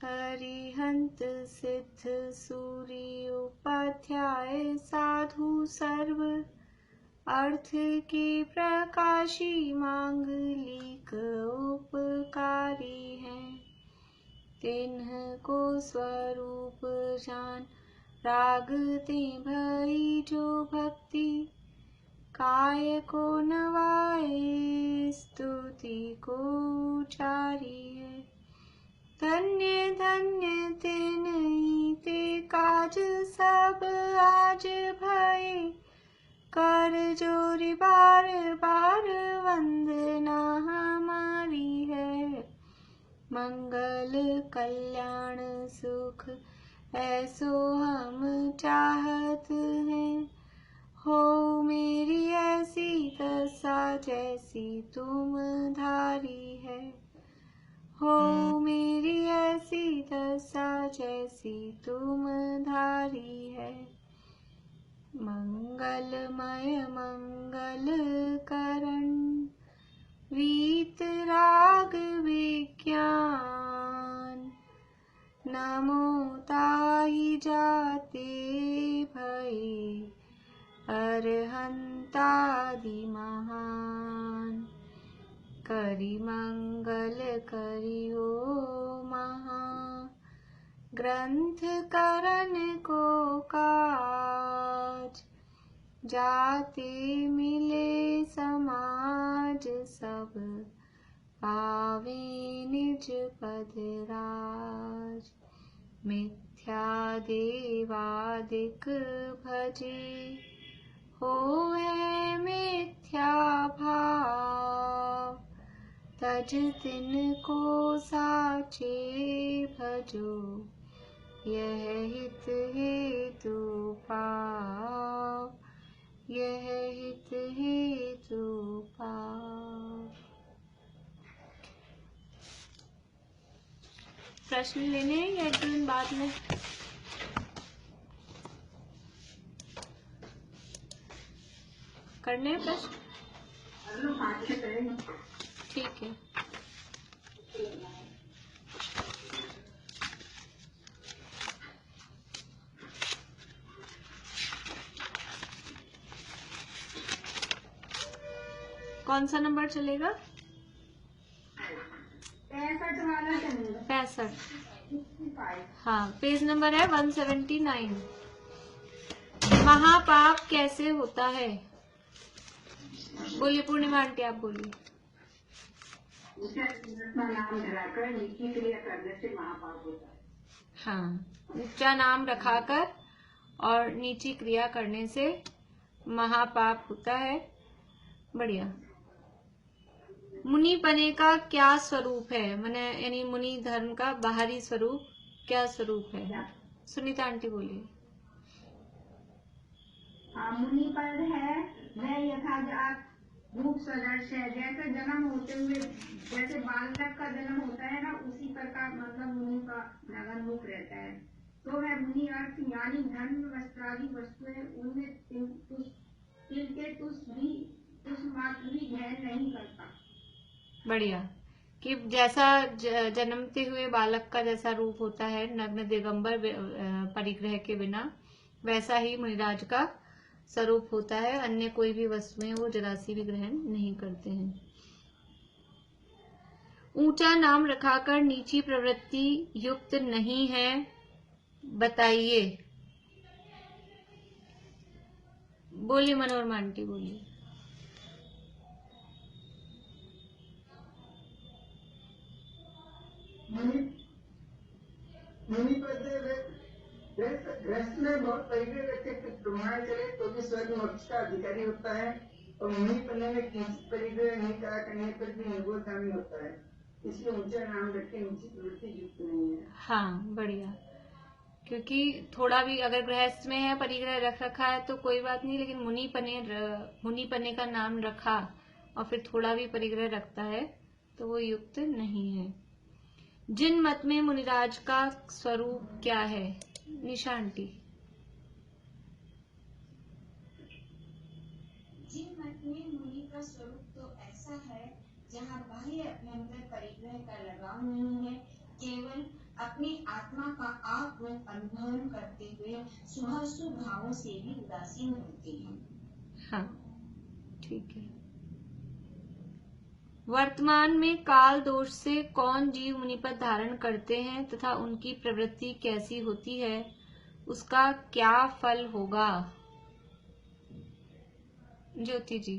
हरिहंत सिद्ध सूर्य उपाध्याय साधु सर्व अर्थ के प्रकाशी मांगलिक उपकारी हैं। तिन्ह को स्वरूप जान रागते भई जो भक्ति काय को नवाए स्तुति को उचारी है। धन्य धन्य तिन्हीं ते काज सब आज भये कर जोरी बार बार वंदना हमारी है। मंगल कल्याण सुख ऐसो हम चाहत हैं। हो मेरी ऐसी दशा जैसी तुम धारी है। हो मेरी ऐसी दशा जैसी तुम धारी है। मंगलमय मंगल करण वीत राग विज्ञान नमो ताहि जाते भये अरहंतादि महान। करि मंगल करियो महा ग्रंथ करण को काज। जाते मिले समाज सब पावे निज पद राज। मिथ्या देवादिक भजे होए मिथ्या भाव। तज तिनको साचे भजो यह हित हेतु पाव। यह हित हेतु पाव। प्रश्न लेने या एक दो दिन बाद में? करने हैं प्रश्न? ठीक है। कौन सा नंबर चलेगा? 65। हाँ, पेज नंबर है 179। महापाप कैसे होता है? बोलिए पूर्णिमा आंटी, आप बोलिए। नाम धराकर नीची क्रिया करने से महापाप होता है। हाँ, ऊंचा नाम रखाकर और नीची क्रिया करने से महापाप होता है। बढ़िया। मुनि बने का क्या स्वरूप है? माने यानी मुनि धर्म का बाहरी स्वरूप क्या स्वरूप है? सुनीता आंटी बोलिए। मुनि पद है वह यथाजात रूप सदृश है। जैसे जन्म होते हुए जैसे बालक का जन्म होता है ना, उसी प्रकार मतलब मुनि का नगर मुख रहता है। तो वह मुनि अर्थ यानी धन वस्त्रादि वस्तुएं उनमें तुष मात्र भी ध्यान नहीं करता। बढ़िया। कि जैसा जन्मते हुए बालक का जैसा रूप होता है नग्न दिगंबर परिग्रह के बिना, वैसा ही मुनिराज का स्वरूप होता है। अन्य कोई भी वस्तुएं वो जरा सी भी ग्रहण नहीं करते हैं। ऊंचा नाम रखाकर नीची प्रवृत्ति युक्त नहीं है, बताइए। बोलिए मनोरमा आंटी, बोलिए। मुनि पद गृहस्थ में बहुत परिग्रह रखे प्रमाण चले तो भी स्वर्ग मोक्ष का अधिकारी होता है। और मुनि पन्ने में किंचित परिग्रह नहीं करा करने पर भी निर्भोधामी होता है। इसलिए ऊंचा नाम रखे नीची प्रवृत्ति युक्त नहीं है। हाँ, बढ़िया। क्योंकि थोड़ा भी अगर गृहस्थ में है परिग्रह रख रखा है तो कोई बात नहीं, लेकिन मुनि पन्ने का नाम रखा और फिर थोड़ा भी परिग्रह रखता है तो वो युक्त नहीं है। जिन मत में मुनिराज का स्वरूप क्या है? निशा आंटी। जिन मत में मुनि का स्वरूप तो ऐसा है जहाँ बाह्य अभ्यंतर परिग्रह का लगाव नहीं है, केवल अपनी आत्मा का आप रूप अनुभव करते हुए शुभ भावों से भी उदासीन होते हैं। हाँ, ठीक है। वर्तमान में काल दोष से कौन जीव मुनिपद धारण करते हैं तथा उनकी प्रवृत्ति कैसी होती है, उसका क्या फल होगा? ज्योति जी।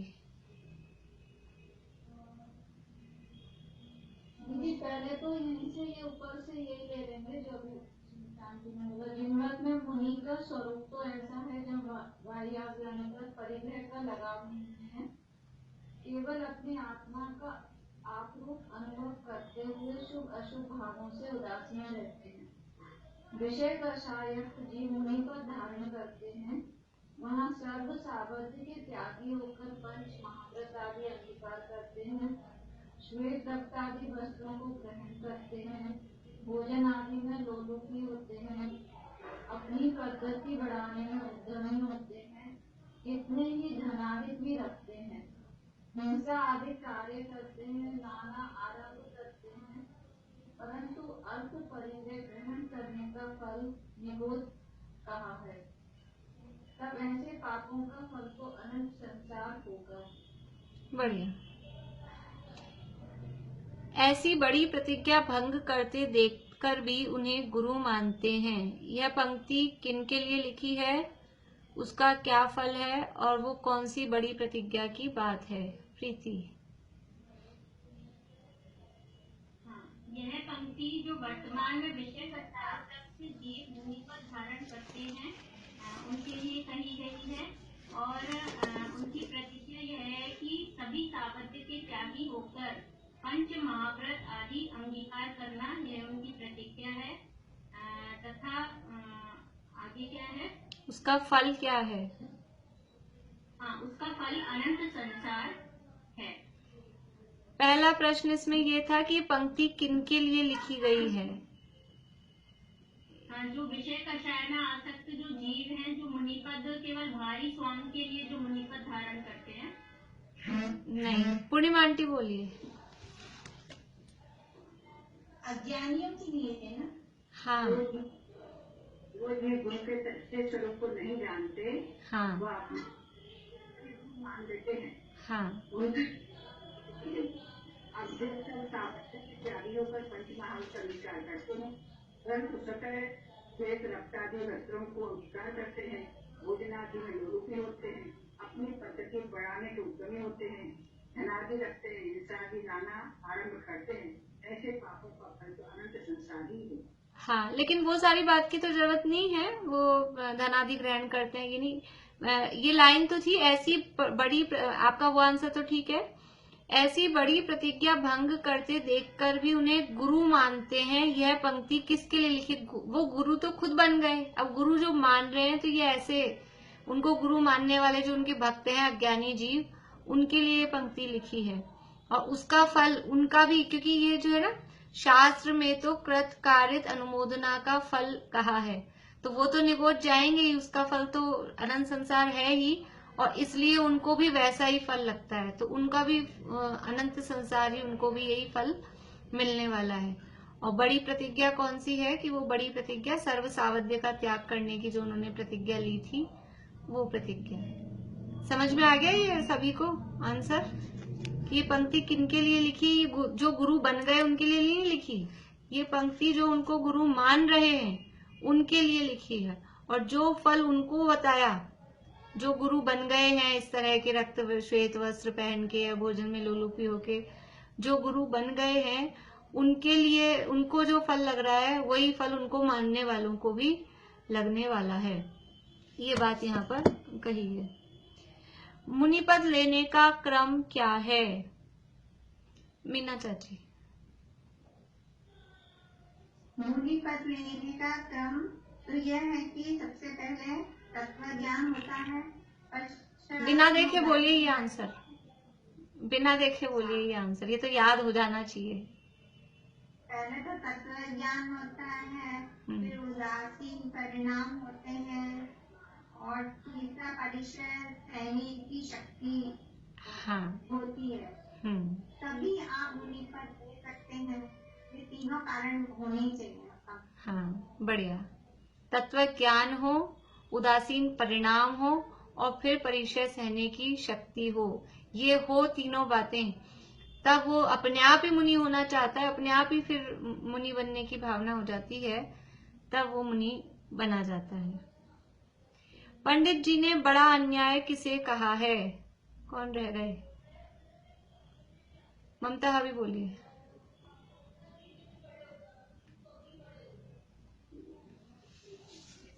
दीदी पहले तो यहीं से ये ऊपर से यही ले लेंगे जो भी शांति में होगा। जिनमत में मुनि का स्वरूप तो ऐसा है जब वायुयाग लाने पर परिग्रह का लगाव नहीं है, केवल अपनी आत्मा का आप रूप अनुभव करते हुए शुभ अशुभ भावों से उदासीन रहते हैं। विषय कषायुक्त जीव मुनि पर धारण करते हैं, वहाँ सर्व सावध्य के त्यागी होकर पंच महाव्रत आदि अंगीकार करते हैं, श्वेत रक्त आदि वस्त्रों को ग्रहण करते हैं, भोजन आदि में लोलुपी होते हैं, अपनी पद्धति बढ़ाने में उद्यमी होते हैं, कितने ही धनाधिक भी रखते हैं, हिंसा आदि कार्य करते हैं, नाना आरंभ करते हैं, परंतु अल्प परिग्रह ग्रहण करने का फल निबोध कहा है। तब ऐसे पापों का फल तो अनंत संसार होगा। बढ़िया। ऐसी बड़ी प्रतिज्ञा भंग करते देखकर भी उन्हें गुरु मानते हैं। यह पंक्ति किनके लिए लिखी है, उसका क्या फल है और वो कौन सी बड़ी प्रतिज्ञा की बात है? प्रीति। यह पंक्ति जो वर्तमान में विषय से जीव मुनि पर धारण करते हैं उनके लिए कही गई है और उनकी प्रतिज्ञा यह है कि सभी सावध्य के त्यागी होकर पंच महाव्रत आदि अंगीकार करना, यह उनकी प्रतिज्ञा है। तथा आगे क्या है, उसका फल क्या है? हाँ, उसका फल अनंत संसार है। पहला प्रश्न इसमें ये था कि पंक्ति किनके लिए लिखी गई है? जो विषय कषाय में आसक्त जो जीव हैं, जो मुनिपद केवल भारी स्वामी के लिए जो मुनिपद धारण करते हैं। नहीं, पूर्णिमा आंटी बोलिए। अज्ञानियों के लिए है ना। हाँ, वो ये गुरु के सच्चे स्वरूप को नहीं जानते, हाँ, वो अपने मान लेते हैं। हाँ, अब जिन सब सावधान त्यागियों पर पंचमहाभूत का विचार करते हैं, परंतु स्वतः श्वेत रक्त आदि वस्त्रों को अंगीकार करते हैं, भोजन आदि में लोलुपी होते हैं, अपनी पद्धति बढ़ाने के उद्यमी होते हैं, धनादि रखते हैं, हिंसा आदि नाना आरंभ करते हैं, ऐसे पापों का फल तो अनंत संसार ही है। हाँ, लेकिन वो सारी बात की तो जरूरत नहीं है। वो धनादि ग्रहण करते हैं, ये नहीं, ये लाइन तो थी ऐसी बड़ी, आपका वो आंसर तो ठीक है। ऐसी बड़ी प्रतिज्ञा भंग करते देखकर भी उन्हें गुरु मानते हैं। यह पंक्ति किसके लिए लिखी? वो गुरु तो खुद बन गए, अब गुरु जो मान रहे हैं तो ये ऐसे उनको गुरु मानने वाले जो उनके भक्त हैं अज्ञानी जीव, उनके लिए ये पंक्ति लिखी है। और उसका फल उनका भी, क्योंकि ये जो है ना, शास्त्र में तो कृत कारित अनुमोदना का फल कहा है, तो वो तो निबोध जाएंगे ही, उसका फल तो अनंत संसार है ही, और इसलिए उनको भी वैसा ही फल लगता है। तो उनका भी अनंत संसार ही, उनको भी यही फल मिलने वाला है। और बड़ी प्रतिज्ञा कौन सी है कि वो बड़ी प्रतिज्ञा सर्व सावध्य का त्याग करने की जो उन्होंने प्रतिज्ञा ली थी, वो प्रतिज्ञा। समझ में आ गया ये सभी को आंसर? ये पंक्ति किनके लिए लिखी? जो गुरु बन गए उनके लिए नहीं लिखी, ये पंक्ति जो उनको गुरु मान रहे हैं उनके लिए लिखी है। और जो फल उनको बताया, जो गुरु बन गए हैं इस तरह के रक्त श्वेत वस्त्र पहन के या भोजन में लोलुपी होके, जो गुरु बन गए हैं उनके लिए, उनको जो फल लग रहा है वही फल उनको मानने वालों को भी लगने वाला है। ये बात यहाँ पर कही है। मुनिपद लेने का क्रम क्या है? मीना चाची। मुनिपद लेने का क्रम तो यह है कि सबसे पहले तत्व ज्ञान होता है। बिना देखे बोलिए ये आंसर, बिना देखे बोलिए ये आंसर, ये तो याद हो जाना चाहिए। पहले तो तत्व ज्ञान होता है, फिर उदासीन परिणाम होते हैं, और तीसरा परिचय सहने की शक्ति होती है। तभी आप मुनिपद ले सकते हैं। ये तीनों कारण होने चाहिए आपका हाँ, बढ़िया। तत्व ज्ञान हो, उदासीन परिणाम हो और फिर परिचय सहने की शक्ति हो, ये हो तीनों बातें, तब वो अपने आप ही मुनि होना चाहता है, अपने आप ही फिर मुनि बनने की भावना हो जाती है, तब वो मुनि बना जाता है। पंडित जी ने बड़ा अन्याय किसे कहा है? कौन रह गए? ममता भाभी बोलिए।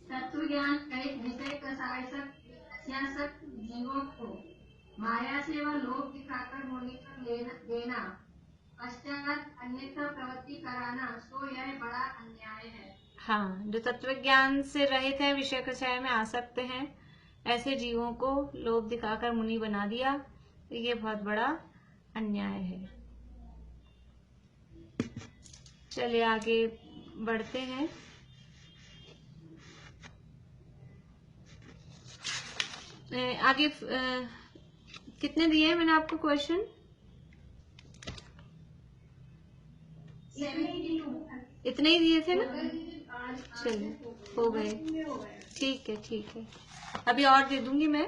तत्व ज्ञान एक विषय कसायसक जीवों को माया से व लोभ दिखाकर मुनि पर देना, पश्चात अन्यथा प्रवृत्ति कराना, तो यह बड़ा अन्याय है। हाँ, जो तत्व ज्ञान से रहित है, विषय कषाय में आसक्त हैं, ऐसे जीवों को लोभ दिखाकर मुनि बना दिया, तो ये बहुत बड़ा अन्याय है। चलिए आगे बढ़ते हैं। आगे कितने दिए हैं मैंने आपको क्वेश्चन? इतने ही दिए थे ना? चलिए, हो गए। ठीक है, ठीक है। अभी और दे दूंगी मैं,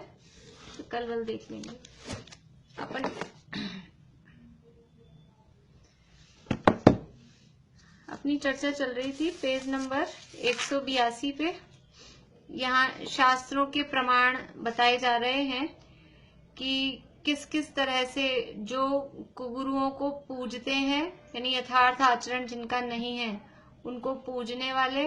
तो कल वल देख लेंगे अपन। अपनी चर्चा चल रही थी पेज नंबर 182 पे। यहाँ शास्त्रों के प्रमाण बताए जा रहे हैं कि किस किस तरह से जो गुरुओं को पूजते हैं, यानी यथार्थ आचरण जिनका नहीं है, उनको पूजने वाले,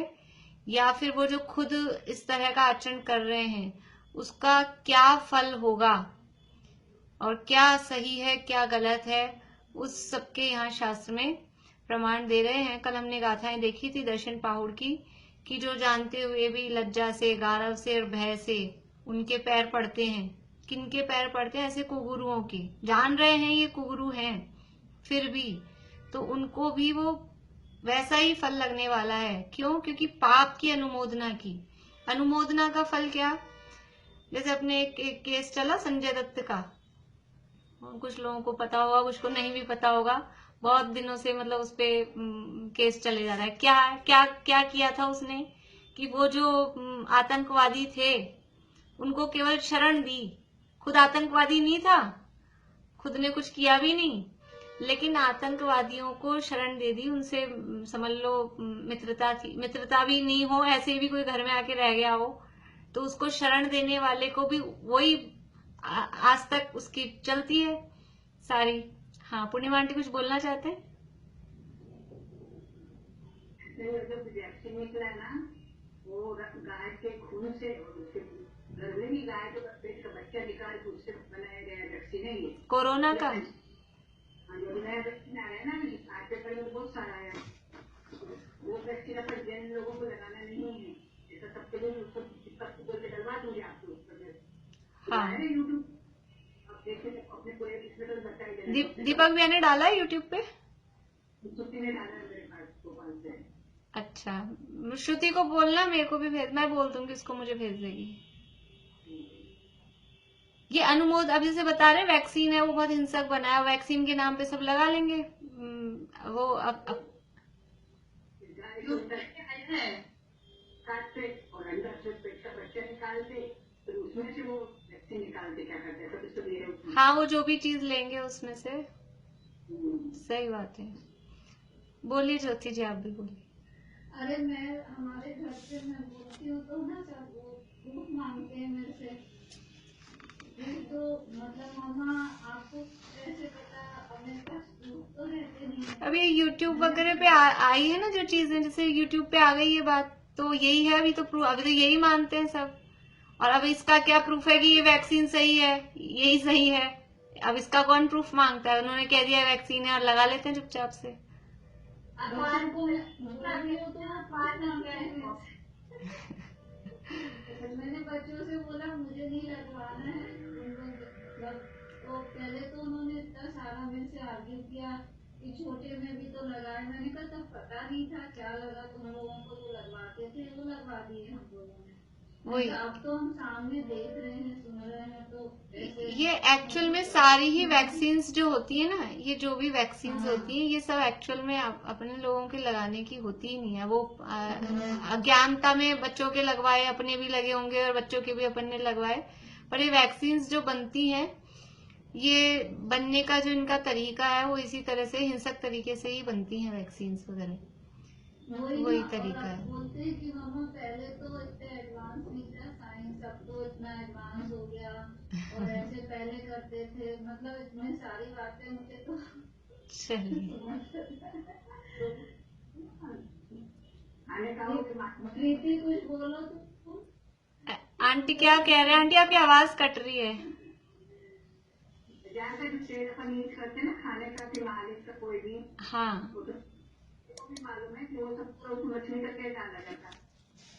या फिर वो जो खुद इस तरह का आचरण कर रहे हैं, उसका क्या फल होगा और क्या सही है क्या गलत है, उस सबके यहाँ शास्त्र में प्रमाण दे रहे हैं। कल हमने गाथाएं देखी थी दर्शन पाहुड़ की, कि जो जानते हुए भी लज्जा से, गारव से और भय से उनके पैर पड़ते हैं। किनके पैर पड़ते हैं? ऐसे कुगुरुओं के। जान रहे हैं ये कुगुरु हैं, फिर भी तो उनको भी वो वैसा ही फल लगने वाला है। क्यों? क्योंकि पाप की अनुमोदना की। अनुमोदना का फल क्या? जैसे अपने एक केस चला संजय दत्त का, कुछ लोगों को पता होगा, कुछ को नहीं भी पता होगा। बहुत दिनों से मतलब उस पे केस चले जा रहा है। क्या क्या क्या किया था उसने? कि वो जो आतंकवादी थे उनको केवल शरण दी। खुद आतंकवादी नहीं था, खुद ने कुछ किया भी नहीं, लेकिन आतंकवादियों को शरण दे दी। उनसे समझ लो मित्रता थी, मित्रता भी नहीं हो, ऐसे भी कोई घर में आके रह गया हो, तो उसको शरण देने वाले को भी वही आज तक उसकी चलती है सारी। हाँ, पूर्णिमा आंटी कुछ बोलना चाहते हैं? जब वैक्सीन निकला ना, वो गाय के खून से, गर्भे की गाय के पेट का बच्चा निकाल के उससे बनाया गया वैक्सीन है ये, कोरोना का। जो नया वैक्सीन आया है ना, आज पेपर में बहुत सारा आया, वो वैक्सीन अपन जैन लोगों को लगाना नहीं है, ऐसा सबके लिए उसको बोल के डलवा दूंगी आपको उस पर। हाँ, यूट्यूब अपने पूरे इसमें तो बताया। दीपक भैया ने डाला है यूट्यूब पे। श्रुति ने डाला है मेरे पास गोपाल से। अच्छा, श्रुति को बोलना मेरे को भी भेज, मैं बोल दूंगी उसको, मुझे भेज देगी। ये अनुमोद अब जैसे बता रहे वैक्सीन है, वो बहुत हिंसक बनाया, वैक्सीन के नाम पे सब लगा लेंगे। वो अब काटते और अंदर से पेट का बच्चा निकालते, तो उसमें से वो वैक्सीन निकालते, क्या करते हैं, तो दे रहे। हाँ, वो जो भी चीज लेंगे उसमें से। सही बात है। बोलिए ज्योति जी, आप भी बोलिए। अरे मैं हमारे घर पे मैं बोलती हूँ तो ना सब वो प्रूफ मांगते हैं मेरे से। तो मतलब मम्मा आपको कैसे पता? अब मेरे पास प्रूफ तो रहते नहीं है। अब ये यूट्यूब वगैरह पे आई है ना जो चीजें, जैसे यूट्यूब पे आ गई ये बात, तो यही है अभी तो प्रूफ, अभी तो यही मानते हैं सब। और अब इसका क्या प्रूफ है कि ये वैक्सीन सही है, यही सही है? अब इसका कौन प्रूफ मांगता है? उन्होंने कह दिया वैक्सीन है और लगा लेते हैं चुपचाप से। अखबार को मैंने बच्चों से बोला मुझे नहीं लगवाना है, तो पहले तो उन्होंने इतना सारा मेरे से आर्ग्यू किया कि छोटे में भी तो लगाए। मैंने कहा तब पता नहीं था क्या लगा, तुम लोगों को जो लगवाते थे वो लगवा दिए हम लोगों ने। वही अब तो हम सामने देख रहे हैं, सुन रहे हैं, तो ऐसे ये एक्चुअल में सारी ही वैक्सीन्स जो होती है ना, ये जो भी वैक्सीन्स होती है, ये सब एक्चुअल में अपने लोगों के लगाने की होती ही नहीं है। वो अज्ञानता में बच्चों के लगवाए, अपने भी लगे होंगे और बच्चों के भी अपन ने लगवाए। पर ये वैक्सीन्स जो बनती हैं, ये बनने का जो इनका तरीका है वो इसी तरह से हिंसक तरीके से ही बनती हैं वैक्सीन्स वगैरह। वही ना, तरीका और है। अब बोलते हैं कि मामा पहले तो इतने एडवांस नहीं था साइंस, अब तो इतना एडवांस हो गया, और ऐसे पहले करते थे, मतलब इतनी सारी बातें मुझे तो चलिए, खाने का वो दिमाग में प्रीति कुछ बोलो तो। आंटी क्या कह रहे हैं? आंटी आपकी आवाज कट रही है। ज्यादा जो शेर पनीर करते हैं ना खाने का, फिर मालिक का कोई भी, हाँ वो तो भी मालूम है कि वो सब तो मछली का तेल डाला जाता है।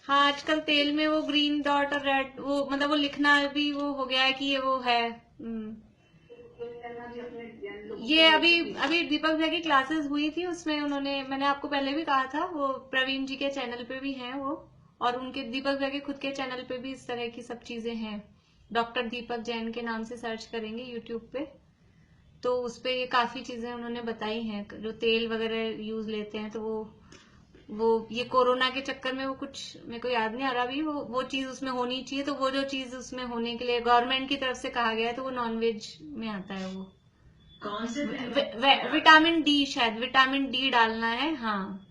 हाँ, आजकल तेल में वो ग्रीन डॉट और रेड, वो मतलब वो लिखना भी वो हो गया है कि ये वो है। करना भी अपने जन लोग ये अभी दीपक भैया की क्लासेस हुई थी, उसमें उन्होंने, मैंने आपको पहले भी कहा था, वो प्रवीण जी के चैनल पे भी हैं वो, और उनके दीपक भैया के खुद के चैनल पे भी इस तरह की सब चीजें हैं। डॉक्टर दीपक जैन के नाम से सर्च करेंगे यूट्यूब पे, तो उस पे ये काफी चीजें उन्होंने बताई हैं। जो तेल वगैरह यूज लेते हैं, तो वो ये कोरोना के चक्कर में वो कुछ मेरे को याद नहीं आ रहा अभी, वो चीज उसमें होनी चाहिए, तो वो जो चीज उसमें होने के लिए गवर्नमेंट की तरफ से कहा गया है, तो वो नॉनवेज में आता है। वो कौन से विटामिन डी, शायद विटामिन डी डालना है। हाँ,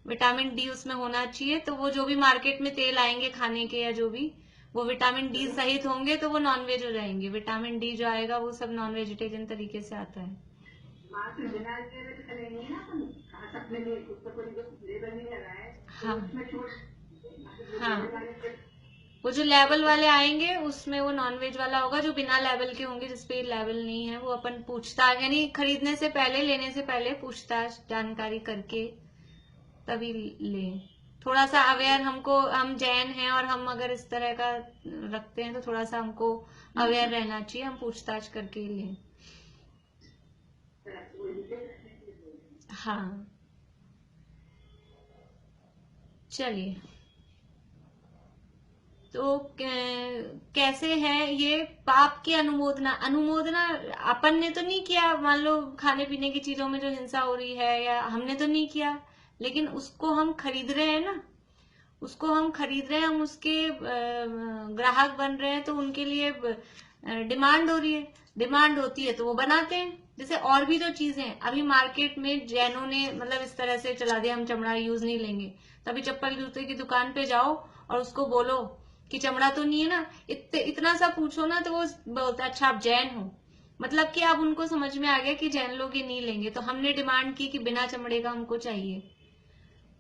विटामिन डी उसमें होना चाहिए। तो वो जो भी मार्केट में तेल आएंगे खाने के या जो भी, वो विटामिन डी सहित होंगे, तो वो नॉनवेज हो जाएंगे। विटामिन डी जो आएगा वो सब नॉन वेजिटेरियन तरीके से आता है। माँ से बिना लेबल करेंगे ना अपन, कहा अपने लिए उसको कोई लेबल नहीं लगाए, हाँ उसमें छूट। हाँ, वो जो लेबल वाले आएंगे उसमें वो नॉनवेज वाला होगा। जो बिना लेबल के होंगे, जिसपे लेबल नहीं है, वो अपन पूछताछ, यानी खरीदने से पहले, लेने से पहले पूछताछ जानकारी करके तभी लें। थोड़ा सा अवेयर, हमको, हम जैन हैं और हम अगर इस तरह का रखते हैं तो थोड़ा सा हमको अवेयर रहना चाहिए, हम पूछताछ करके ही लें। हाँ, चलिए, तो कैसे है ये पाप की अनुमोदना? अनुमोदना अपन ने तो नहीं किया, मान लो खाने पीने की चीजों में जो हिंसा हो रही है, या हमने तो नहीं किया, लेकिन उसको हम खरीद रहे हैं ना, उसको हम खरीद रहे हैं, हम उसके ग्राहक बन रहे हैं, तो उनके लिए डिमांड हो रही है। डिमांड होती है तो वो बनाते हैं। जैसे और भी जो चीजें अभी मार्केट में जैनों ने मतलब इस तरह से चला दिया, हम चमड़ा यूज नहीं लेंगे। तभी चप्पल जूते की दुकान पे जाओ और उसको बोलो कि चमड़ा तो नहीं है ना, इतना सा पूछो ना, तो वो बोलता है अच्छा आप जैन हो, मतलब कि अब उनको समझ में आ गया कि जैन लोग ये नहीं लेंगे। तो हमने डिमांड की कि बिना चमड़े का हमको चाहिए,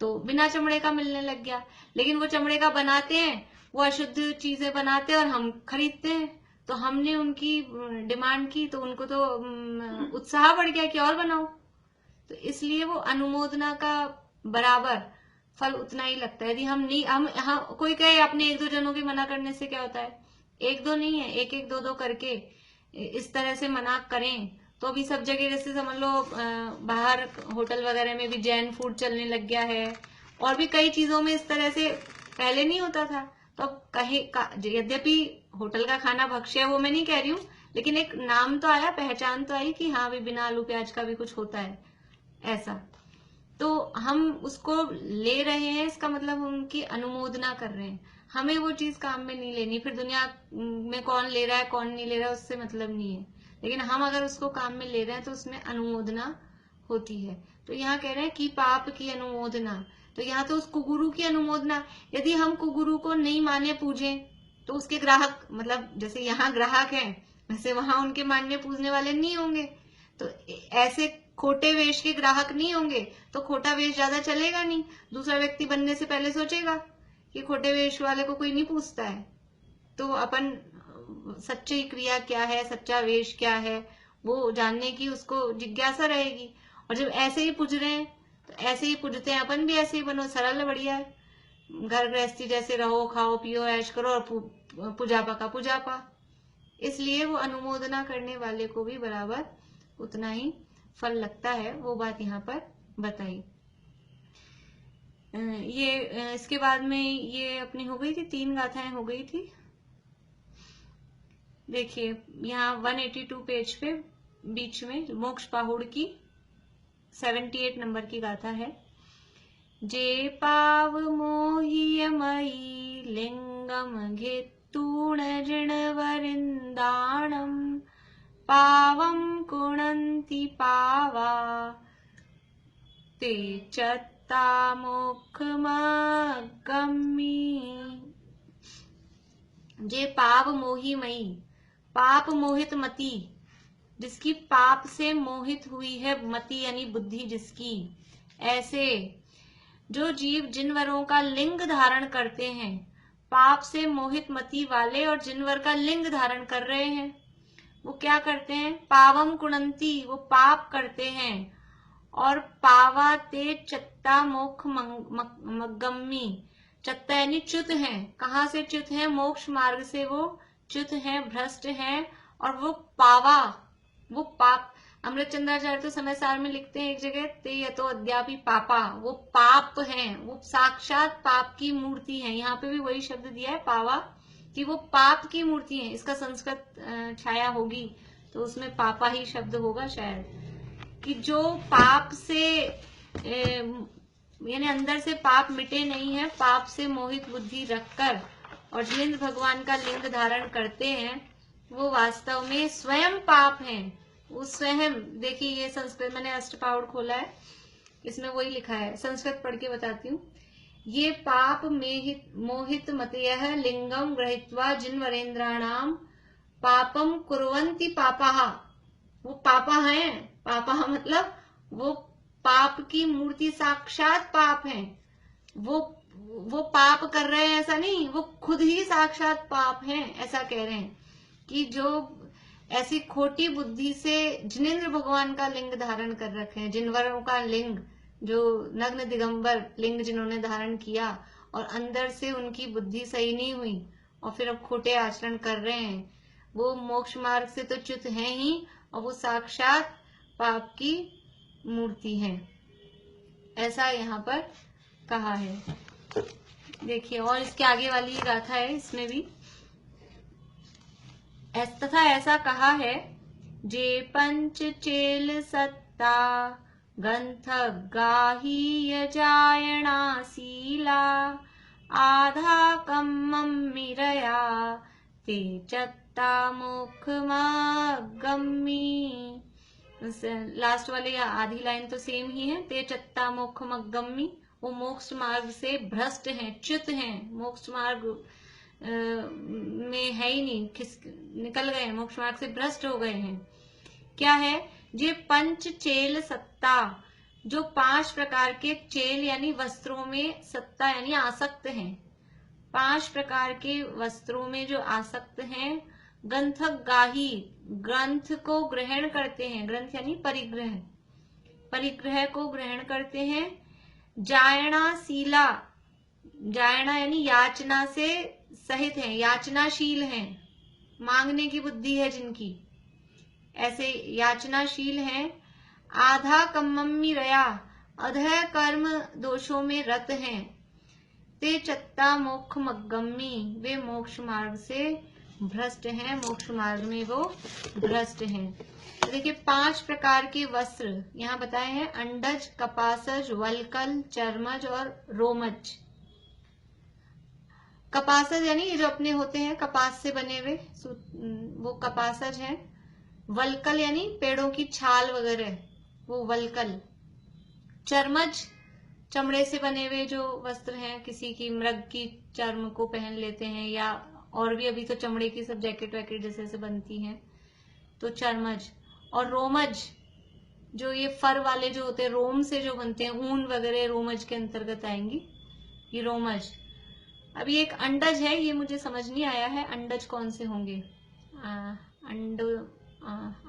तो बिना चमड़े का मिलने लग गया। लेकिन वो चमड़े का बनाते हैं, वो अशुद्ध चीजें बनाते हैं और हम खरीदते हैं। तो हमने उनकी डिमांड की तो उनको तो उत्साह बढ़ गया कि और बनाओ। तो इसलिए वो अनुमोदना का बराबर फल उतना ही लगता है। यदि हम नहीं, हम कोई कहे अपने एक दो जनों के मना करने से क्या होता है, एक दो नहीं है, एक एक दो दो करके इस तरह से मना करें, तो अभी सब जगह जैसे समझ लो बाहर होटल वगैरह में भी जैन फूड चलने लग गया है, और भी कई चीजों में इस तरह से पहले नहीं होता था। तो अब कहे यद्यपि होटल का खाना भक्ष्य है, वो मैं नहीं कह रही हूँ, लेकिन एक नाम तो आया, पहचान तो आई कि हाँ भी बिना आलू प्याज का भी कुछ होता है ऐसा। तो हम उसको ले रहे हैं, इसका मतलब हम उनकी अनुमोदना कर रहे हैं। हमें वो चीज काम में नहीं लेनी, फिर दुनिया में कौन ले रहा है कौन नहीं ले रहा है उससे मतलब नहीं है, लेकिन हम अगर उसको काम में ले रहे हैं तो उसमें अनुमोदना होती है। तो यहाँ कह रहे हैं कि पाप की अनुमोदना, तो यहाँ तो उस कुगुरु की अनुमोदना। यदि हम कुगुरु को नहीं माने पूजे तो उसके ग्राहक, मतलब जैसे यहाँ ग्राहक हैं वैसे वहां उनके मानने पूजने वाले नहीं होंगे, तो ऐसे खोटे वेश के ग्राहक नहीं होंगे, तो खोटा वेश ज्यादा चलेगा नहीं। दूसरा व्यक्ति बनने से पहले सोचेगा कि खोटे वेश वाले को कोई नहीं पूछता है, तो अपन सच्ची क्रिया क्या है, सच्चा वेश क्या है, वो जानने की उसको जिज्ञासा रहेगी। और जब ऐसे ही पूज रहे हैं तो ऐसे ही पूजते हैं, अपन भी ऐसे ही बनो, सरल बढ़िया है, घर गृहस्थी जैसे रहो, खाओ पियो ऐश करो और पूजापा का पूजापा। इसलिए वो अनुमोदना करने वाले को भी बराबर उतना ही फल लगता है, वो बात यहाँ पर बताई। इसके बाद में ये अपनी हो गई थी, 3 गाथाएं हो गई थी। देखिए यहाँ 182 पेज पे बीच में मोक्ष पाहुड़ की 78 नंबर की गाथा है। जे पाव मोहियमयी लिंगम घेत्तूण ऋणवरिन्दाणम पावम कुणन्ति पावा ते चत्ता मोक्षमगम्मी। जे पाव मोहिमयी, पाप मोहित मति, जिसकी पाप से मोहित हुई है मति यानी बुद्धि जिसकी, ऐसे जो जीव जिनवरों का लिंग धारण करते हैं, पाप से मोहित मति वाले और जिनवर का लिंग धारण कर रहे हैं, वो क्या करते हैं? पावम कुणंती, वो पाप करते हैं। और पावा ते चत्ता मोक्ष मगम्मी, चत्ता यानी च्युत हैं। कहाँ से च्युत हैं? मोक्ष मार्ग से वो च्युत हैं, भ्रष्ट हैं। और वो पावा, वो पाप, अमृतचंद्राचार्य तो समय सार में लिखते हैं एक जगह, ते यतो अद्यापि पापा, वो पाप हैं, वो साक्षात पाप की मूर्ति है। यहाँ पे भी वही शब्द दिया है पावा, कि वो पाप की मूर्ति है। इसका संस्कृत छाया होगी तो उसमें पापा ही शब्द होगा शायद, कि जो पाप से यानी अंदर से पाप मिटे नहीं है, पाप से मोहित बुद्धि रखकर और जिनेंद्र भगवान का लिंग धारण करते हैं, वो वास्तव में स्वयं पाप हैं। वो स्वयं, देखिए ये संस्कृत, मैंने अष्टपाउड़ खोला है, इसमें वही लिखा है, संस्कृत पढ़ के बताती हूँ। ये पाप मोहित मतयः लिंगम गृहीत्वा जिनवरेन्द्राणाम पापम कुर्वन्ति पापाः, वो पापा हैं। पापा मतलब वो पाप की मूर्ति, साक्षात पाप है। वो पाप कर रहे हैं ऐसा नहीं, वो खुद ही साक्षात पाप हैं, ऐसा कह रहे हैं। कि जो ऐसी खोटी बुद्धि से जिनेंद्र भगवान का लिंग धारण कर रखे हैं, जिनवरों का लिंग, जो नग्न दिगंबर लिंग जिन्होंने धारण किया और अंदर से उनकी बुद्धि सही नहीं हुई और फिर अब खोटे आचरण कर रहे हैं, वो मोक्ष मार्ग से तो च्युत हैं ही और वो साक्षात पाप की मूर्ति है, ऐसा यहाँ पर कहा है। देखिए और इसके आगे वाली गाथा है, इसमें भी तथा ऐसा कहा है, जे पंच चेल सत्ता गंथ गाही जायणाशीला आधा कम्मम मिरया ते चत्ता मोक्षमगम्मी। लास्ट वाले या आधी लाइन तो सेम ही है, ते चत्ता मोक्षमगम्मी, वो मोक्ष मार्ग से भ्रष्ट हैं, च्युत हैं, मोक्ष मार्ग में है ही नहीं, निकल गए हैं, मोक्ष मार्ग से भ्रष्ट हो गए हैं। क्या है? ये पंच चेल सत्ता, जो 5 प्रकार के चेल यानी वस्त्रों में सत्ता यानी आसक्त हैं, 5 प्रकार के वस्त्रों में जो आसक्त हैं। ग्रंथक गाही, ग्रंथ को ग्रहण करते हैं, ग्रंथ यानी परिग्रह, परिग्रह को ग्रहण करते हैं। जायणाशीला, जायणा यानी याचना से सहित है, याचनाशील हैं, मांगने की बुद्धि है जिनकी, ऐसे याचनाशील हैं। आधा कम्मम्मी रया, अधः कर्म दोषों में रत हैं। ते चत्ता मोक्ष मगम्मी, वे मोक्ष मार्ग से भ्रष्ट हैं, मोक्ष मार्ग में वो भ्रष्ट हैं। तो देखिए 5 प्रकार के वस्त्र यहाँ बताए हैं, अंडज, कपासज, वल्कल, चर्मज और रोमज। कपासज यानी ये जो अपने होते हैं कपास से बने हुए, वो कपासज हैं। वल्कल यानी पेड़ों की छाल वगैरह, वो वल्कल। चर्मज, चमड़े से बने हुए जो वस्त्र हैं, किसी की मृग की चर्म को पहन लेते हैं, या और भी अभी तो चमड़े की सब जैकेट वैकेट जैसे बनती हैं, तो चर्मज। और रोमज, जो ये फर वाले जो होते हैं, रोम से जो बनते हैं, ऊन वगैरह रोमज के अंतर्गत आएंगी, ये रोमज। अभी एक अंडज है, ये मुझे समझ नहीं आया है, अंडज कौन से होंगे?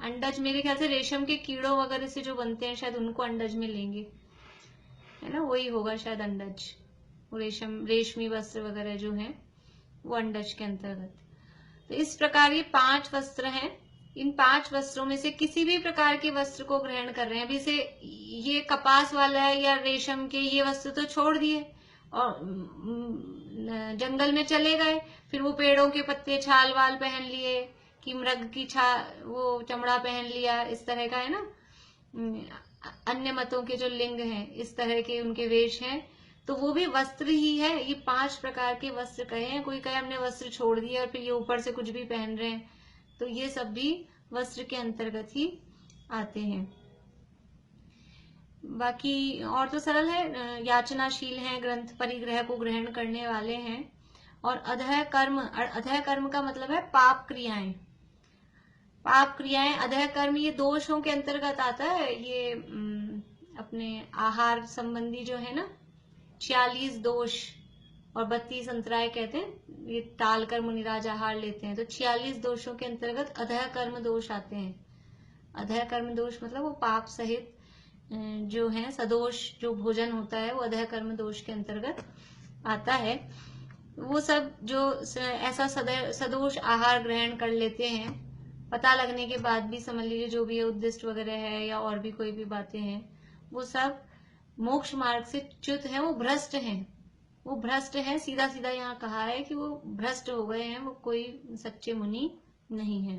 अंडज मेरे ख्याल से रेशम के कीड़ों वगैरह से जो बनते हैं, शायद उनको अंडज में लेंगे, है ना, वही होगा शायद अंडज। रेशमी वस्त्र वगैरह जो हैं वो अंडज के अंतर्गत। तो इस प्रकार ये 5 वस्त्र हैं। इन 5 वस्त्रों में से किसी भी प्रकार के वस्त्र को ग्रहण कर रहे हैं। अभी से ये कपास वाला है या रेशम के, ये वस्त्र तो छोड़ दिए, और जंगल में चले गए, फिर वो पेड़ों के पत्ते छाल वाल पहन लिए, कि मृग की वो चमड़ा पहन लिया, इस तरह का है ना। अन्य मतों के जो लिंग हैं इस तरह के उनके वेश हैं, तो वो भी वस्त्र ही है। ये 5 प्रकार के वस्त्र कहे हैं। कोई कहे हमने वस्त्र छोड़ दिया और फिर ये ऊपर से कुछ भी पहन रहे हैं, तो ये सब भी वस्त्र के अंतर्गत ही आते हैं। बाकी और तो सरल है। याचनाशील हैं, ग्रंथ परिग्रह को ग्रहण करने वाले हैं। और अधः कर्म का मतलब है पाप क्रियाएं। पाप क्रियाएं, अधः कर्म ये दोषों के अंतर्गत आता है। ये अपने आहार संबंधी जो है ना, 46 दोष और 32 अंतराय कहते हैं। ये टाल कर मुनिराज आहार लेते हैं, तो 46 दोषों के अंतर्गत अधः कर्म दोष आते हैं। अधः कर्म दोष मतलब वो पाप सहित जो है सदोष जो भोजन होता है, वो अधः कर्म दोष के अंतर्गत आता है। वो सब जो ऐसा सदोष आहार ग्रहण कर लेते हैं, पता लगने के बाद भी समझ लीजिए जो भी उद्दिष्ट वगैरह है या और भी कोई भी बातें हैं, वो सब मोक्ष मार्ग से च्युत है, वो भ्रष्ट हैं। वो भ्रष्ट है, सीधा सीधा यहाँ कहा है कि वो भ्रष्ट हो गए हैं, वो कोई सच्चे मुनि नहीं है।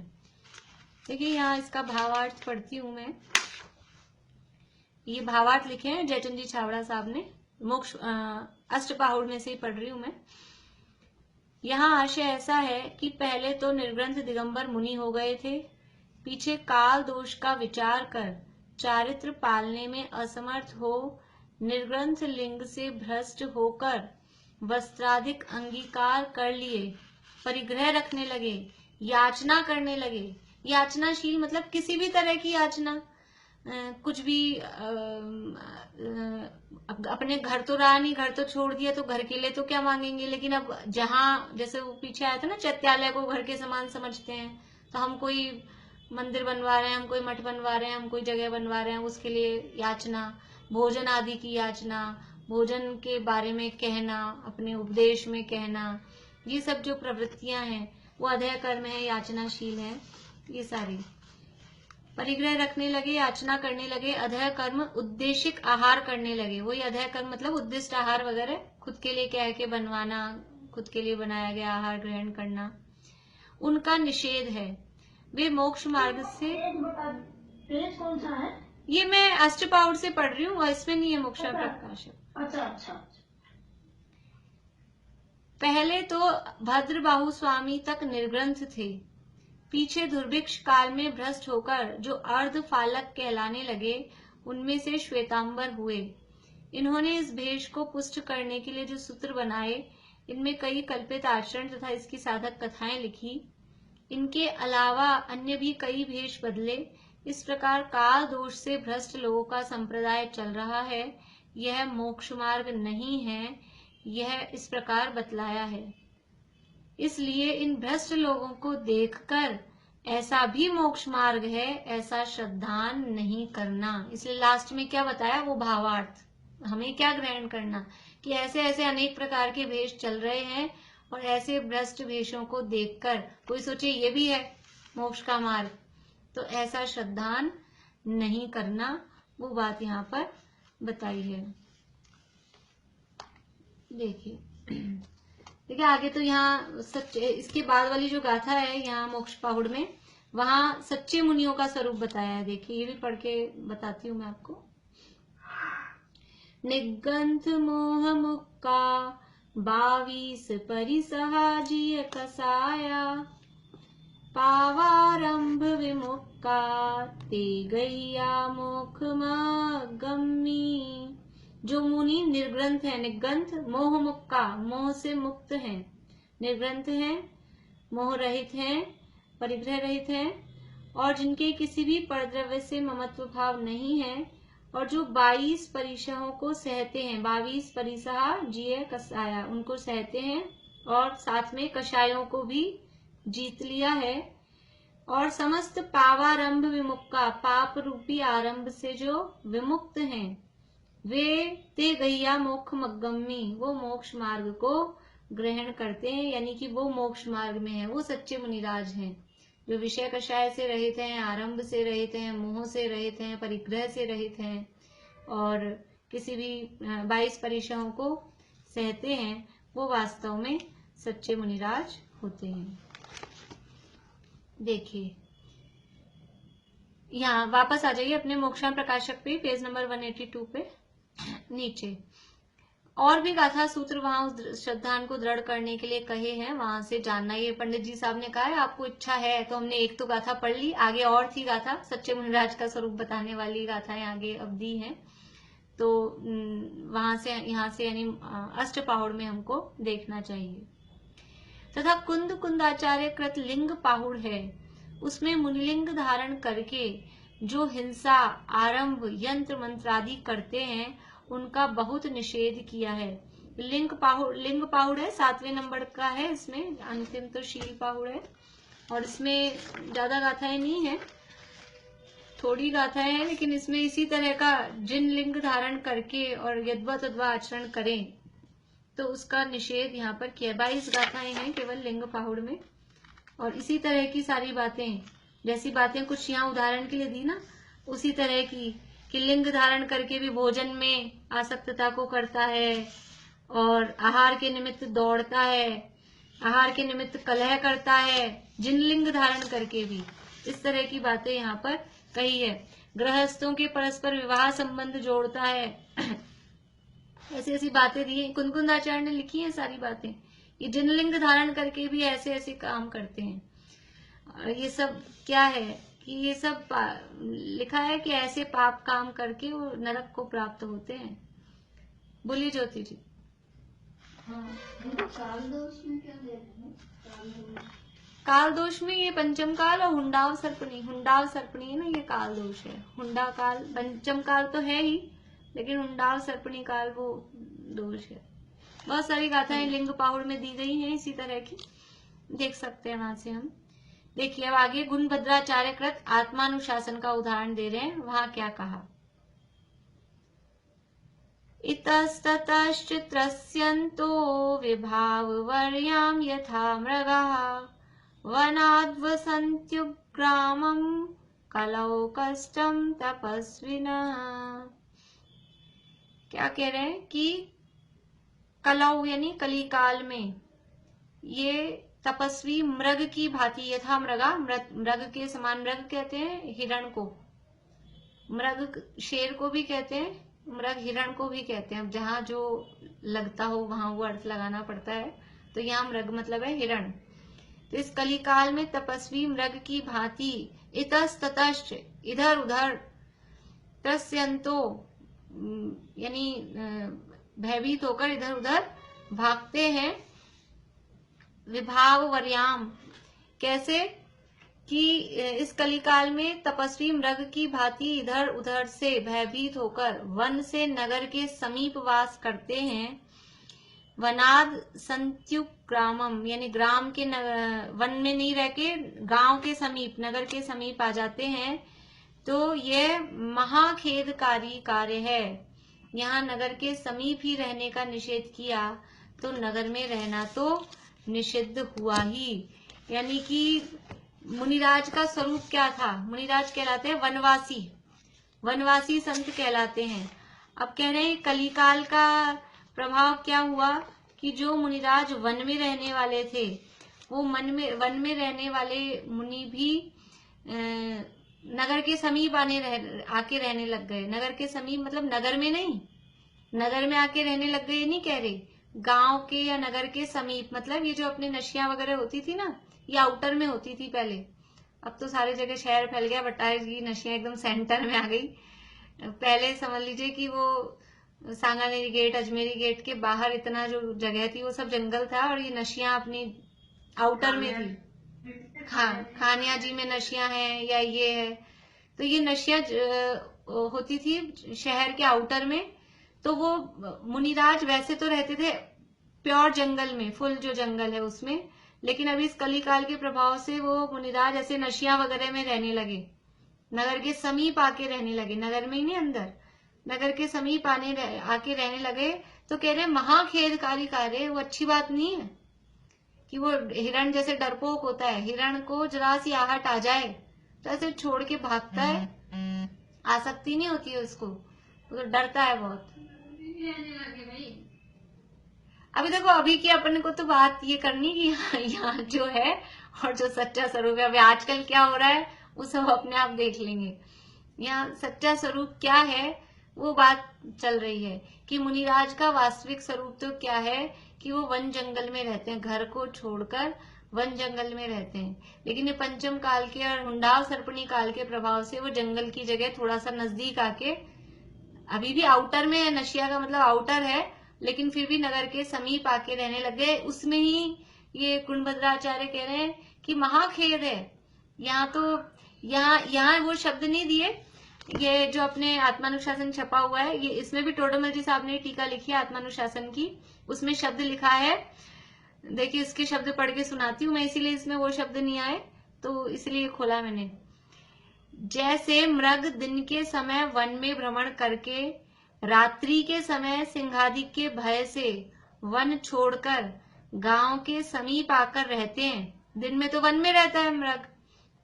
देखिए यहाँ इसका भावार्थ पढ़ती हूं मैं। ये भावार्थ लिखे हैं जयचंद जी छाबड़ा साहब ने, मोक्ष अष्टपाहुड़ में से ही पढ़ रही हूं मैं। यहाँ आशय ऐसा है कि पहले तो निर्ग्रंथ दिगंबर मुनि हो गए थे, पीछे काल दोष का विचार कर चारित्र पालने में असमर्थ हो निर्ग्रंथ लिंग से भ्रष्ट होकर वस्त्राधिक अंगीकार कर लिए, परिग्रह रखने लगे, याचना करने लगे। याचनाशील मतलब किसी भी तरह की याचना, कुछ भी अपने घर तो रहा नहीं, घर तो छोड़ दिया, तो घर के लिए तो क्या मांगेंगे। लेकिन अब जहां जैसे वो पीछे आया था ना, चैत्यालय को घर के समान समझते हैं, तो हम कोई मंदिर बनवा रहे हैं, हम कोई मठ बनवा रहे हैं, हम कोई जगह बनवा रहे हैं, उसके लिए याचना, भोजन आदि की याचना, भोजन के बारे में कहना, अपने उपदेश में कहना, ये सब जो प्रवृत्तियां हैं वो अधः कर्म है, याचनाशील है। ये सारी परिग्रह रखने लगे, याचना करने लगे, अधः कर्म उद्देशिक आहार करने लगे। वही अधः कर्म मतलब उद्दिष्ट आहार वगैरह, खुद के लिए कह के बनवाना, खुद के लिए बनाया गया आहार ग्रहण करना, उनका निषेध है। वे मोक्ष मार्ग से, पेज कौन सा है? ये मैं अष्टपाहुड़ से पढ़ रही हूँ और इसमें नहीं है मोक्षा प्रकाश। अच्छा। पहले तो भद्रबाहु स्वामी तक निर्ग्रंथ थे, पीछे दुर्भिक्ष काल में भ्रष्ट होकर जो अर्ध फालक कहलाने लगे, उनमें से श्वेतांबर हुए। इन्होंने इस भेष को पुष्ट करने के लिए जो सूत्र बनाए, इनमें कई कल्पित आचरण तथा इसकी साधक कथाएं लिखी। इनके अलावा अन्य भी कई भेष बदले। इस प्रकार काल दोष से भ्रष्ट लोगों का संप्रदाय चल रहा है। यह मोक्ष मार्ग नहीं है, यह इस प्रकार बतलाया है। इसलिए इन भ्रष्ट लोगों को देखकर ऐसा भी मोक्ष मार्ग है, ऐसा श्रद्धान नहीं करना। इसलिए लास्ट में क्या बताया, वो भावार्थ हमें क्या ग्रहण करना, कि ऐसे ऐसे अनेक प्रकार के भेष चल रहे हैं और ऐसे भ्रष्ट भेषों को देखकर कोई सोचे ये भी है मोक्ष का मार्ग, तो ऐसा श्रद्धान नहीं करना, वो बात यहाँ पर बताई है। देखिए आगे तो यहाँ इसके बाद वाली जो गाथा है यहाँ मोक्ष पाहुड़ में, वहां सच्चे मुनियों का स्वरूप बताया है। देखिए ये भी पढ़ के बताती हूँ मैं आपको। निगंथ मोह मुक्का 22 परिसहाजिय कसाया, पावारंभ विमुक्का ते गैया मोख गम्मी। जो मुनि निर्ग्रंथ है, निगंथ मोह मुक्का, मोह से मुक्त हैं, निर्ग्रंथ हैं, मोह रहित हैं, परिग्रह रहित हैं, और जिनके किसी भी परद्रव्य से ममत्व भाव नहीं है, और जो 22 परिसहों को सहते हैं, 22 परिसहा जिये कसाया, उनको सहते हैं, और साथ में कषायों को भी जीत लिया है, और समस्त पावारंभ विमुक्का, पाप रूपी आरंभ से जो विमुक्त हैं, वे ते गैया मोक्ष मग्गम्मी, वो मोक्ष मार्ग को ग्रहण करते हैं, यानी कि वो मोक्ष मार्ग में है, वो सच्चे मुनिराज हैं, जो विषय कषाय से रहित हैं, आरंभ से रहित हैं, मोह से रहित हैं, परिग्रह से रहित हैं, और किसी भी 22 परिसहों को सहते हैं वो वास्तव में सच्चे मुनिराज होते हैं। देखिए यहाँ वापस आ जाइए अपने मोक्षान प्रकाशक पे, पेज नंबर 182 पे नीचे और भी गाथा सूत्र वहां उस श्रद्धान को दृढ़ करने के लिए कहे हैं, वहां से जानना। ये पंडित जी साहब ने कहा है आपको इच्छा है तो हमने एक तो गाथा पढ़ ली, आगे और थी गाथा सच्चे मुनिराज का स्वरूप बताने वाली गाथाएं आगे अब दी हैं, तो वहां से यहाँ से यानी अष्टपाहुड़ में हमको देखना चाहिए। तथा कुंद कुंदाचार्य कृत लिंग पाहुड़ है, उसमें मुनिलिंग धारण करके जो हिंसा आरंभ यंत्र मंत्र आदि करते हैं उनका बहुत निषेध किया है। लिंग पाहुड़ है 7वें नंबर का है, इसमें अंतिम तो शील पाहुड़ है और इसमें ज्यादा गाथाएं नहीं है, थोड़ी गाथाएं हैं, लेकिन इसमें इसी तरह का जिन लिंग धारण करके और यद्वा तद्वा आचरण करें तो उसका निषेध यहाँ पर किया। 22 गाथाएं हैं केवल लिंग पाहुड़ में और इसी तरह की सारी बातें, जैसी बातें कुछ यहाँ उदाहरण के लिए दी ना, उसी तरह की कि लिंग धारण करके भी भोजन में आसक्तता को करता है और आहार के निमित्त दौड़ता है, आहार के निमित्त कलह करता है, जिन लिंग धारण करके भी, इस तरह की बातें यहाँ पर कही है। गृहस्थों के परस्पर विवाह संबंध जोड़ता है, ऐसी ऐसी बातें दी है। कुंदकुंदाचार्य ने लिखी है सारी बातें, ये जिन लिंग धारण करके भी ऐसे ऐसे काम करते हैं। और ये सब क्या है कि ये सब लिखा है कि ऐसे पाप काम करके वो नरक को प्राप्त होते हैं। बोलिए ज्योति जी। काल दोष में क्या दे रहे हैं? काल दोष में ये पंचम काल और हुंडाव सर्पणी है ना, ये काल दोष है। हुंडा काल पंचम काल तो है ही, लेकिन हुंडाव सर्पणी काल वो दोष है। बहुत सारी गाथाएं लिंग पाहुड़ में दी गई हैं इसी तरह की, देख सकते हैं वहां से हम। देखिए अब आगे गुणभद्राचार्य कृत आत्मानुशासन का उदाहरण दे रहे हैं, वहां क्या कहा। इतस्ततश्चित्रस्यन्तो विभाववर्यां यथा मृगाः वनाद्वसन्त्युग्रामं कलौ कष्टं तपस्विनः। क्या कह रहे हैं कि कलौ यानी कलिकाल में ये तपस्वी मृग की भांति, यथा मृगा, मृग के समान, मृग कहते हैं हिरण को, मृग शेर को भी कहते हैं, मृग हिरण को भी कहते हैं। अब जहां जो लगता हो वहां वो अर्थ लगाना पड़ता है, तो यहाँ मृग मतलब है हिरण। तो इस कलिकाल में तपस्वी मृग की भांति इतस ततश्च इधर उधर, त्रस्यंतो यानी भयभीत होकर इधर उधर भागते हैं। विभाव वर्याम कैसे कि इस कलिकाल में तपस्वी मृग की भांति इधर उधर से भयभीत होकर वन से नगर के समीप वास करते हैं। वनाद संत्युग्रामम यानी ग्राम के वन में नहीं रह के गांव के समीप, नगर के समीप आ जाते हैं, तो ये महाखेदकारी कार्य है। यहाँ नगर के समीप ही रहने का निषेध किया तो नगर में रहना तो निषिद्ध हुआ ही। यानी कि मुनिराज का स्वरूप क्या था? मुनिराज कहलाते हैं वनवासी, वनवासी संत कहलाते हैं। अब कह रहे हैं कलिकाल का प्रभाव क्या हुआ कि जो मुनिराज वन में रहने वाले थे, वो वन में रहने वाले मुनि भी नगर के समीप आके रहने लग गए। नगर के समीप मतलब नगर में नहीं, नगर में आके रहने लग गए नहीं कह रहे, गांव के या नगर के समीप। मतलब ये जो अपने नशियां वगैरह होती थी ना, ये आउटर में होती थी पहले, अब तो सारे जगह शहर फैल गया, बट ये नशियां एकदम सेंटर में आ गई। पहले समझ लीजिए कि वो सांगानेरी गेट, अजमेरी गेट के बाहर इतना जो जगह थी वो सब जंगल था और ये नशियां अपनी आउटर में थी। खानिया जी में नशियां हैं या ये है, तो ये नशियां होती थी शहर के आउटर में। तो वो मुनिराज वैसे तो रहते थे प्योर जंगल में, फुल जो जंगल है उसमें, लेकिन अभी इस कलिकाल के प्रभाव से वो मुनिराज ऐसे नशियां वगैरह में रहने लगे, नगर के समीप आके रहने लगे, नगर में ही नहीं अंदर, नगर के समीप आके रहने लगे। तो कह रहे महाखेदकारी कार्य, वो अच्छी बात नहीं है कि वो हिरण जैसे डरपोक होता है, हिरण को जरा सी आहट आ जाए तो ऐसे छोड़ के भागता है, आसक्ति नहीं होती है उसको, वो तो डरता है बहुत। अभी देखो, अभी की अपन को तो बात ये करनी कि यहाँ जो है और जो सच्चा स्वरूप है, अभी आजकल क्या हो रहा है वो सब अपने आप देख लेंगे। यहाँ सच्चा स्वरूप क्या है वो बात चल रही है कि मुनिराज का वास्तविक स्वरूप तो क्या है कि वो वन जंगल में रहते हैं, घर को छोड़कर वन जंगल में रहते हैं। लेकिन ये पंचम काल के और हुंडाव सर्पणी काल के प्रभाव से वो जंगल की जगह थोड़ा सा नजदीक आके, अभी भी आउटर में है, नशिया का मतलब आउटर है, लेकिन फिर भी नगर के समीप आके रहने लगे। उसमें ही ये कुंभद्राचार्य कह रहे हैं कि महाखेद है। यहाँ तो यहाँ वो शब्द नहीं दिए, ये जो अपने आत्मानुशासन छपा हुआ है, ये इसमें भी टोडरमल जी साहब ने टीका लिखी है आत्मानुशासन की, उसमें शब्द लिखा है। देखिए इसके शब्द पढ़ के सुनाती हूँ मैं, इसीलिए इसमें वो शब्द नहीं आए तो इसलिए खोला मैंने। जैसे मृग दिन के समय वन में भ्रमण करके रात्रि के समय सिंहादिक के भय से वन छोड़कर गांव के समीप आकर रहते हैं। दिन में तो वन में रहता है मृग,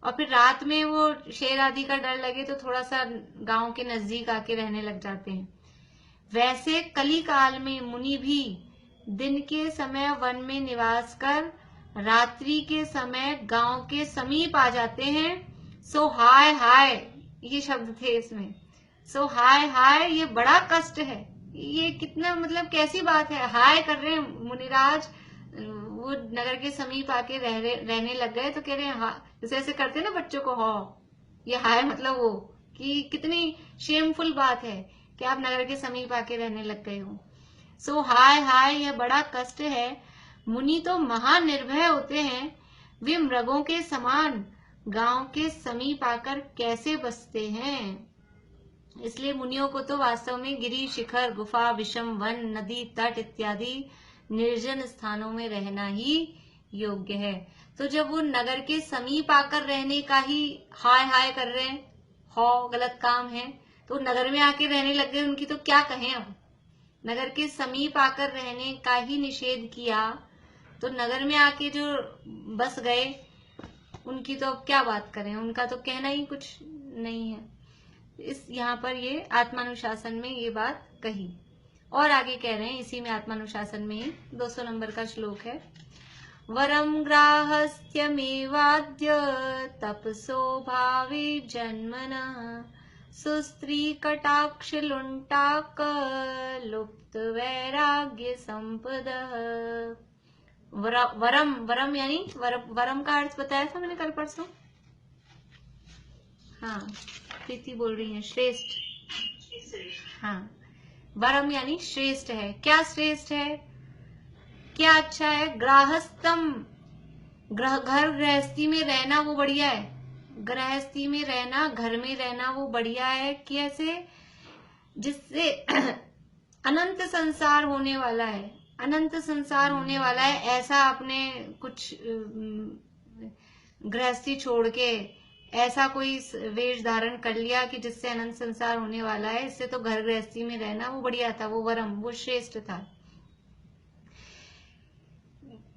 और फिर रात में वो शेर आदि का डर लगे तो थोड़ा सा गांव के नजदीक आके रहने लग जाते हैं। वैसे कली काल में मुनि भी दिन के समय वन में निवास कर रात्रि के समय गांव के समीप आ जाते हैं। सो हाय हाय, ये शब्द थे इसमें, सो हाय हाय, ये बड़ा कष्ट है। ये कितना मतलब कैसी बात है, हाय कर रहे हैं मुनिराज, वो नगर के समीप आके रहने लग गए तो कह रहे हैं हाँ, जैसे ऐसे करते हैं ना बच्चों को, हाँ ये हाय मतलब वो, कि कितनी शेमफुल बात है कि आप नगर के समीप आके रहने लग गए हो। सो हाय हाय, यह बड़ा कष्ट है। मुनि तो महानिर्भय होते हैं, वे मृगों के समान गांव के समीप आकर कैसे बसते हैं। इसलिए मुनियों को तो वास्तव में गिरी, शिखर, गुफा, विषम वन, नदी तट इत्यादि निर्जन स्थानों में रहना ही योग्य है। तो जब वो नगर के समीप आकर रहने का ही हाय हाय कर रहे हैं, हो गलत काम है, तो नगर में आके रहने लग गए, उनकी तो क्या कहें। अब नगर के समीप आकर रहने का ही निषेध किया तो नगर में आके जो बस गए उनकी तो अब क्या बात करें, उनका तो कहना ही कुछ नहीं है। इस यहाँ पर ये आत्मानुशासन में ये बात कही, और आगे कह रहे हैं इसी में आत्मानुशासन में ही 200 नंबर का श्लोक है। वरम ग्राहस्थ्यमेवाद्य तपसो भावे जन्मनः सुस्त्री कटाक्ष लुंटाक लुप्त वैराग्य संपदः। वरम, वरम यानी वरम का अर्थ बताया था मैंने कल परसों, हाँ प्रीति बोल रही है श्रेष्ठ, हाँ वरम यानी श्रेष्ठ है। क्या श्रेष्ठ है, क्या अच्छा है। गृहस्थम, घर गृहस्थी में रहना वो बढ़िया है, गृहस्थी में रहना, घर में रहना वो बढ़िया है। कैसे, जिससे अनंत संसार होने वाला है, अनंत संसार होने वाला है, ऐसा आपने कुछ गृहस्थी छोड़ के ऐसा कोई वेश धारण कर लिया कि जिससे अनंत संसार होने वाला है, इससे तो घर गृहस्थी में रहना वो बढ़िया था, वो वरम, वो श्रेष्ठ था।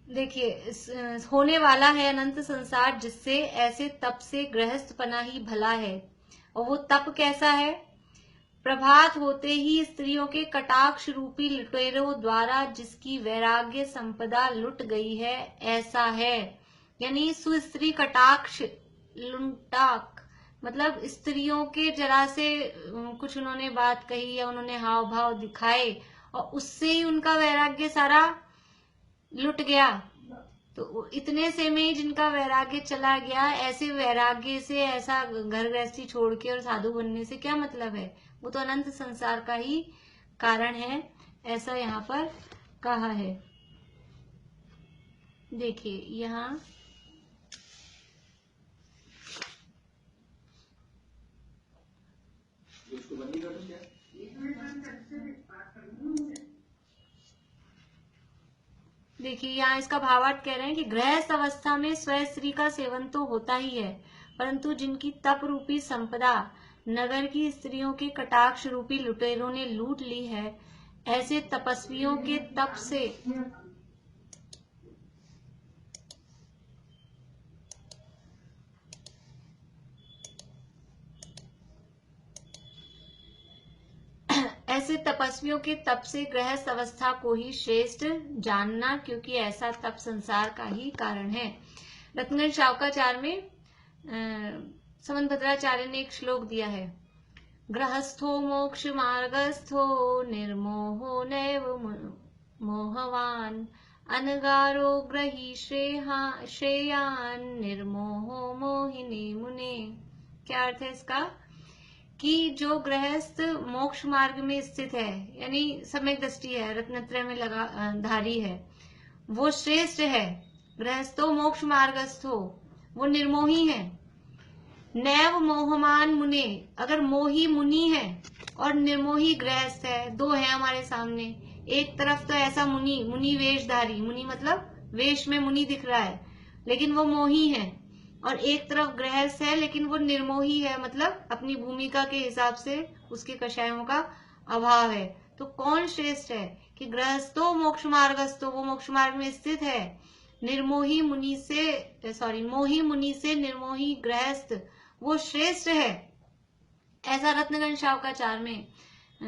देखिए होने वाला है अनंत संसार, जिससे ऐसे तप से गृहस्थ पना ही भला है। और वो तप कैसा है, प्रभात होते ही स्त्रियों के कटाक्ष रूपी लुटेरों द्वारा जिसकी वैराग्य संपदा लुट गई है, ऐसा है। यानी सुस्त्री कटाक्ष लुंटाक मतलब स्त्रियों के जरा से कुछ उन्होंने बात कही या उन्होंने हाव भाव दिखाए और उससे ही उनका वैराग्य सारा लुट गया। तो इतने से में जिनका वैराग्य चला गया, ऐसे वैराग्य से, ऐसा घर गृहस्थी छोड़ के और साधु बनने से क्या मतलब है, वो तो अनंत संसार का ही कारण है, ऐसा यहाँ पर कहा है। देखिए यहाँ देखिए यहाँ इसका भावार्थ कह रहे हैं कि गृहस्थ अवस्था में स्व स्त्री का सेवन तो होता ही है, परंतु जिनकी तप रूपी संपदा नगर की स्त्रियों के कटाक्ष रूपी लुटेरों ने लूट ली है, ऐसे तपस्वियों के तप से ऐसे तपस्वियों के तप से गृहस्थ अवस्था को ही श्रेष्ठ जानना, क्योंकि ऐसा तप संसार का ही कारण है। रत्नगंज शावकाचार्य में समन भद्राचार्य ने एक श्लोक दिया है, गृहस्थो मोक्ष मार्गस्थो निर्मोहो नैव मोहवान अनगारो ग्रही श्रेयान निर्मोहो मोहिनी मुने। क्या अर्थ है इसका? कि जो गृहस्थ मोक्ष मार्ग में स्थित है, यानी सम्यक दृष्टि है, रत्नत्रय में लगा धारी है, वो श्रेष्ठ है। गृहस्थो मोक्ष मार्गस्थो, वो निर्मोही है। नैव मोहमान मुने, अगर मोही मुनि है और निर्मोही गृहस्थ है, दो है हमारे सामने। एक तरफ तो ऐसा मुनि वेशधारी, मुनि मतलब वेश में मुनि दिख रहा है, लेकिन वो मोही है, और एक तरफ गृहस्थ है लेकिन वो निर्मोही है, मतलब अपनी भूमिका के हिसाब से उसके कषायों का अभाव है। तो कौन श्रेष्ठ है? कि गृहस्थो मोक्ष मार्गस्थो, वो मोक्ष मार्ग में स्थित है। मोही मुनि से निर्मोही गृहस्थ, वो श्रेष्ठ है। ऐसा रत्नगंज शावकाचार्य में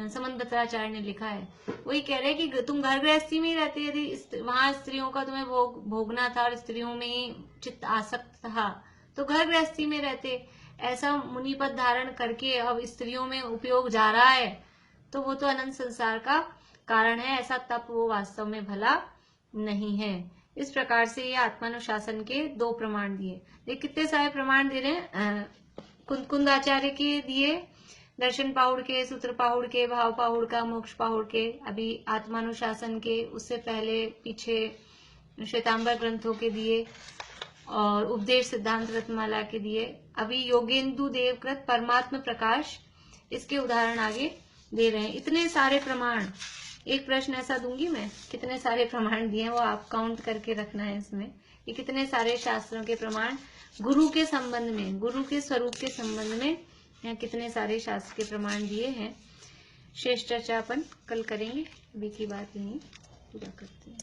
समन भद्राचार्य ने लिखा है। वही कह रहे कि तुम घर गृहस्थी में ही रहते, यदि वहां स्त्रियों का तुम्हें भोगना था और स्त्रियों में ही चित्त आसक्त था, तो घर गृहस्थी में रहते। ऐसा मुनि पद धारण करके अब स्त्रियों में उपयोग जा रहा है, तो वो तो अनंत संसार का कारण है। ऐसा तप वो वास्तव में भला नहीं है। इस प्रकार से ये आत्मानुशासन के दो प्रमाण दिए। ये कितने सारे प्रमाण दे रहे हैं? कुंद आचार्य के दिए, दर्शन पाहुड़ के, सूत्र पाहुड़ के, भाव पाहुड़ का, मोक्ष पाहुड़ के, अभी आत्मानुशासन के, उससे पहले पीछे श्वेतांबर ग्रंथों के दिए, और उपदेश सिद्धांत रत्नमाला के दिए। अभी योगेंदु देवकृत परमात्म प्रकाश, इसके उदाहरण आगे दे रहे हैं। इतने सारे प्रमाण, एक प्रश्न ऐसा दूंगी मैं, कितने सारे प्रमाण दिए हैं वो आप काउंट करके रखना है इसमें। ये कितने सारे शास्त्रों के प्रमाण गुरु के संबंध में, गुरु के स्वरूप के संबंध में यहाँ कितने सारे शास्त्र के प्रमाण दिए हैं। शेष चर्चा अपन कल करेंगे। अभी की बात यही पूरा करते हैं।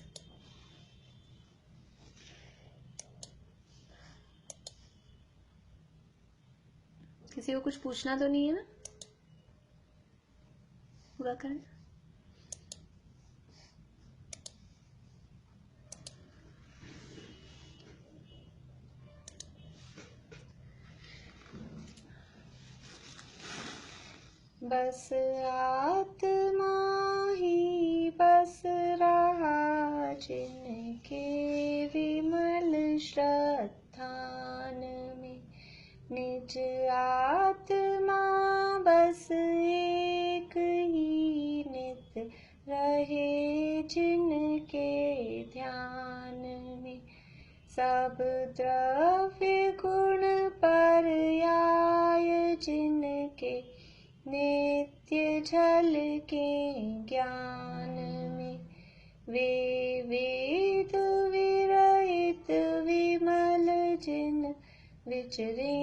किसी को कुछ पूछना तो नहीं है ना? पूरा करें। बस आत्मा ही बस रहा जिनके विमल श्रद्धान में, निज आत्मा बस एक ही नित रहे जिनके ध्यान में। सब द्रव्य गुण पर्याय जिनके नित्य झलके ज्ञान में, वे वेद विरहित विमल जिन विचरे